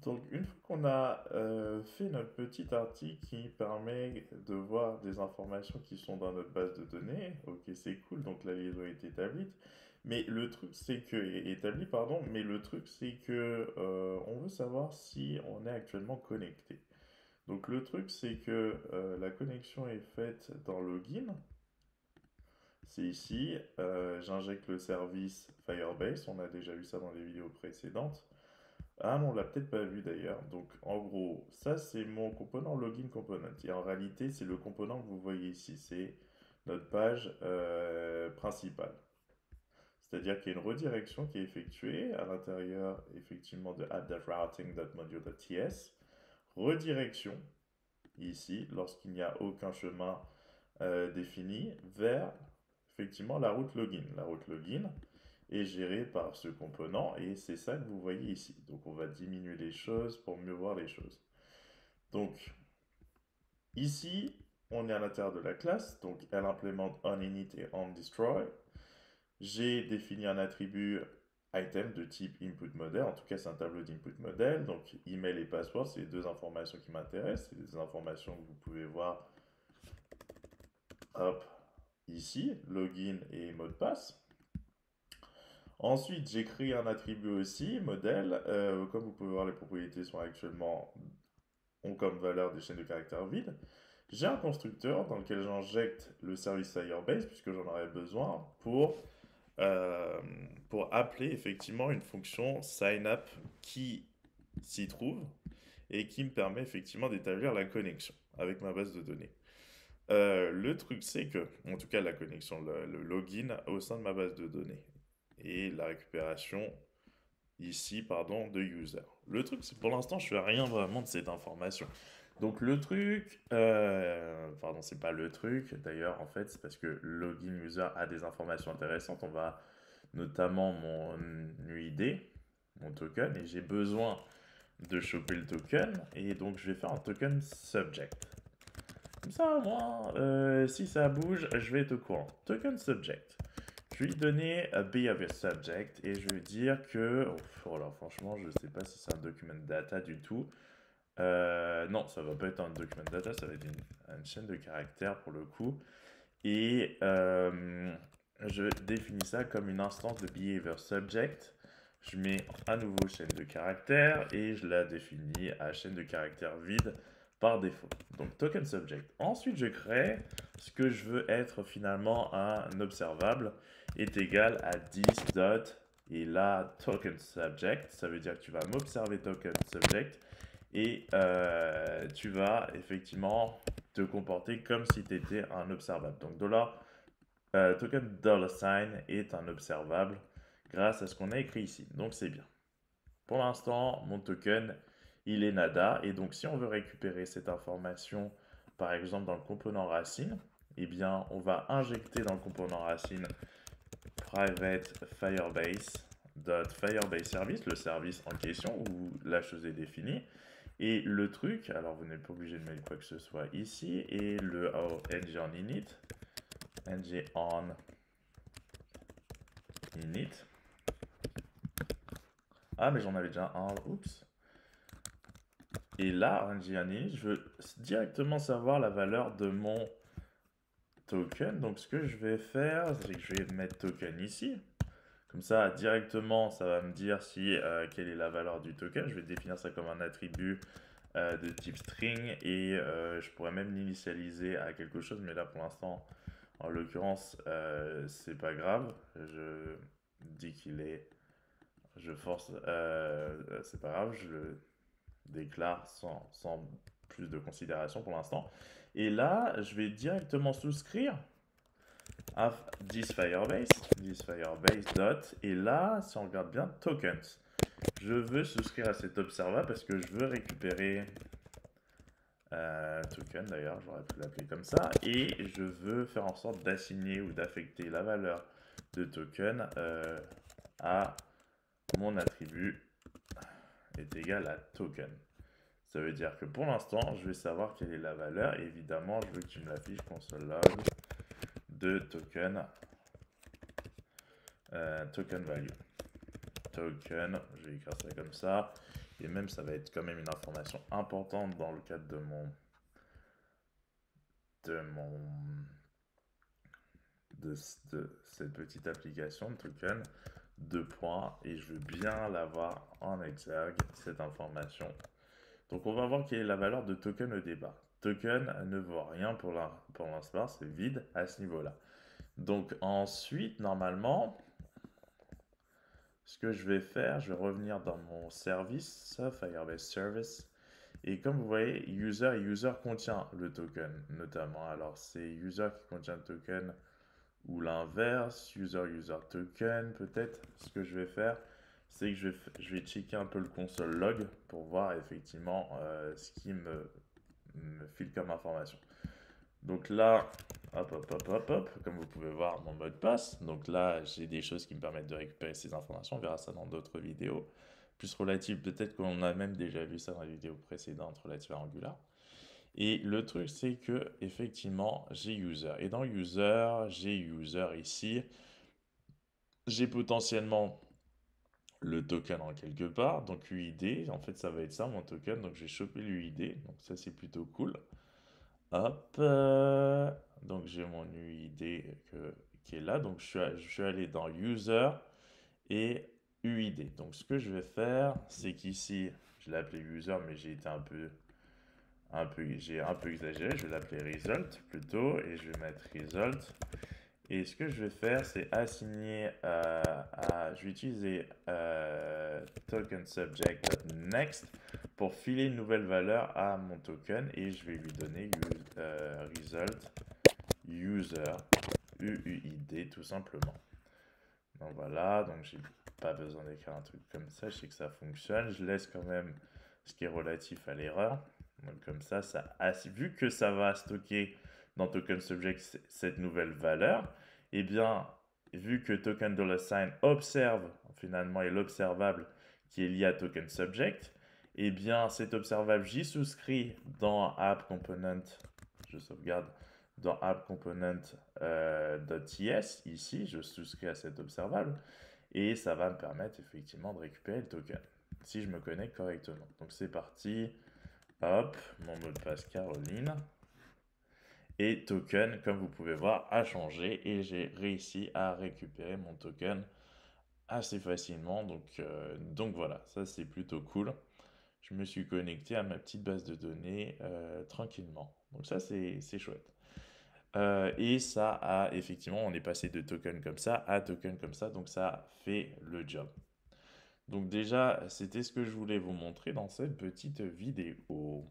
Donc, une fois qu'on a fait notre petit article qui permet de voir des informations qui sont dans notre base de données, ok, c'est cool, donc la liaison est établie. Mais le truc, c'est que, établi, pardon, mais le truc, c'est que on veut savoir si on est actuellement connecté. Donc, le truc, c'est que la connexion est faite dans Login. C'est ici, j'injecte le service Firebase, on a déjà vu ça dans les vidéos précédentes. Ah non, on l'a peut-être pas vu d'ailleurs. Donc en gros, ça c'est mon component login component. Et en réalité, c'est le component que vous voyez ici. C'est notre page principale. C'est-à-dire qu'il y a une redirection qui est effectuée à l'intérieur effectivement de app.routing.module.ts. Redirection ici lorsqu'il n'y a aucun chemin défini vers effectivement la route login. La route login est gérée par ce component et c'est ça que vous voyez ici. Donc on va diminuer les choses pour mieux voir les choses. Donc ici, on est à l'intérieur de la classe, donc elle implémente onInit et onDestroy. J'ai défini un attribut item de type input model, en tout cas c'est un tableau d'input model, donc email et password, c'est les deux informations qui m'intéressent, c'est des informations que vous pouvez voir, hop, ici, login et mot de passe. Ensuite, j'ai créé un attribut aussi, modèle. Comme vous pouvez voir, les propriétés sont actuellement ont comme valeur des chaînes de caractères vides. J'ai un constructeur dans lequel j'injecte le service Firebase, puisque j'en aurai besoin, euh, pour appeler effectivement une fonction signup qui s'y trouve et qui me permet effectivement d'établir la connexion avec ma base de données. Le truc, c'est que, en tout cas, la connexion, le login au sein de ma base de données et la récupération ici, pardon, de user. Le truc, c'est que pour l'instant, je fais rien vraiment de cette information. Donc le truc, pardon, c'est pas le truc. D'ailleurs, en fait, c'est parce que login user a des informations intéressantes. On va notamment mon UID, mon token, et j'ai besoin de choper le token, et donc je vais faire un token subject. Comme ça, moi, si ça bouge, je vais être au courant. Token subject. Je vais lui donner a behavior subject et je vais lui dire que. Oh, alors franchement, je ne sais pas si c'est un document data du tout. Non, ça va pas être un document data, ça va être une chaîne de caractères pour le coup. Et je définis ça comme une instance de behavior subject. Je mets à nouveau chaîne de caractères et je la définis à chaîne de caractères vide par défaut. Donc token subject. Ensuite, je crée ce que je veux être finalement un observable est égal à 10 dot et là token subject. Ça veut dire que tu vas m'observer token subject et tu vas effectivement te comporter comme si tu étais un observable. Donc token $sign est un observable grâce à ce qu'on a écrit ici. Donc c'est bien. Pour l'instant, mon token, il est nada. Et donc si on veut récupérer cette information, par exemple dans le component racine, eh bien on va injecter dans le component racine private firebase service, le service en question où la chose est définie. Et le truc, alors vous n'êtes pas obligé de mettre quoi que ce soit ici, et le ng on init, ng on init. Ah, mais j'en avais déjà un, oups. Et là, ng on init, je veux directement savoir la valeur de mon token. Donc ce que je vais faire, c'est que je vais mettre token ici. Comme ça, directement, ça va me dire si quelle est la valeur du token. Je vais définir ça comme un attribut de type string et je pourrais même l'initialiser à quelque chose, mais là pour l'instant, en l'occurrence, c'est pas grave. Je dis qu'il est, je force, c'est pas grave, je le déclare sans plus de considération pour l'instant. Et là, je vais directement souscrire à this Firebase dot, et là, si on regarde bien, tokens. Je veux souscrire à cet observable parce que je veux récupérer token d'ailleurs, j'aurais pu l'appeler comme ça, et je veux faire en sorte d'assigner ou d'affecter la valeur de token à mon attribut est égal à token. Ça veut dire que pour l'instant, je vais savoir quelle est la valeur, et évidemment, je veux que tu me l'affiches console log de token, token value. Token, je vais écrire ça comme ça. et même ça va être quand même une information importante dans le cadre de de, de cette petite application de token, deux points, et je veux bien l'avoir en exergue, cette information. Donc on va voir quelle est la valeur de token au départ. Token ne vaut rien pour l'instant, c'est vide à ce niveau-là. Donc ensuite, normalement, ce que je vais faire, je vais revenir dans mon service, Firebase Service. Et comme vous voyez, user et user contient le token, notamment. Alors c'est user qui contient le token ou l'inverse, user token peut-être. Ce que je vais faire, c'est que je vais checker un peu le console log pour voir effectivement ce qui me file comme information. Donc là, hop, comme vous pouvez voir mon mot de passe. Donc là, j'ai des choses qui me permettent de récupérer ces informations. On verra ça dans d'autres vidéos. Plus relatives, peut-être qu'on a même déjà vu ça dans les vidéos précédentes relatives à Angular. Et le truc, c'est que effectivement, j'ai user. Et dans user, j'ai user ici. J'ai potentiellement le token en quelque part. Donc UID, en fait, ça va être ça mon token. Donc j'ai chopé l'UID. Donc ça, c'est plutôt cool. Hop. Donc j'ai mon UID qui est là. Donc je suis allé dans User et UID. Donc ce que je vais faire, c'est qu'ici, je l'ai appelé User, mais j'ai été j'ai un peu exagéré. Je vais l'appeler Result plutôt et je vais mettre Result. Et ce que je vais faire, c'est assigner je vais utiliser token subject next pour filer une nouvelle valeur à mon token et je vais lui donner result user UUID tout simplement. Donc voilà, donc j'ai pas besoin d'écrire un truc comme ça, je sais que ça fonctionne. Je laisse quand même ce qui est relatif à l'erreur. Donc comme ça, vu que ça va stocker dans token subject cette nouvelle valeur, et bien, vu que token $sign observe finalement est l'observable qui est lié à token subject, et bien cet observable j'y souscris dans app component, je sauvegarde dans app component .ts, ici je souscris à cet observable et ça va me permettre effectivement de récupérer le token si je me connecte correctement. Donc c'est parti, hop, mon mot de passe Caroline. Et token, comme vous pouvez voir, a changé et j'ai réussi à récupérer mon token assez facilement. Donc voilà, ça c'est plutôt cool. Je me suis connecté à ma petite base de données tranquillement. Donc ça c'est chouette. Et ça a effectivement, on est passé de token comme ça à token comme ça, donc ça fait le job. Donc déjà, c'était ce que je voulais vous montrer dans cette petite vidéo.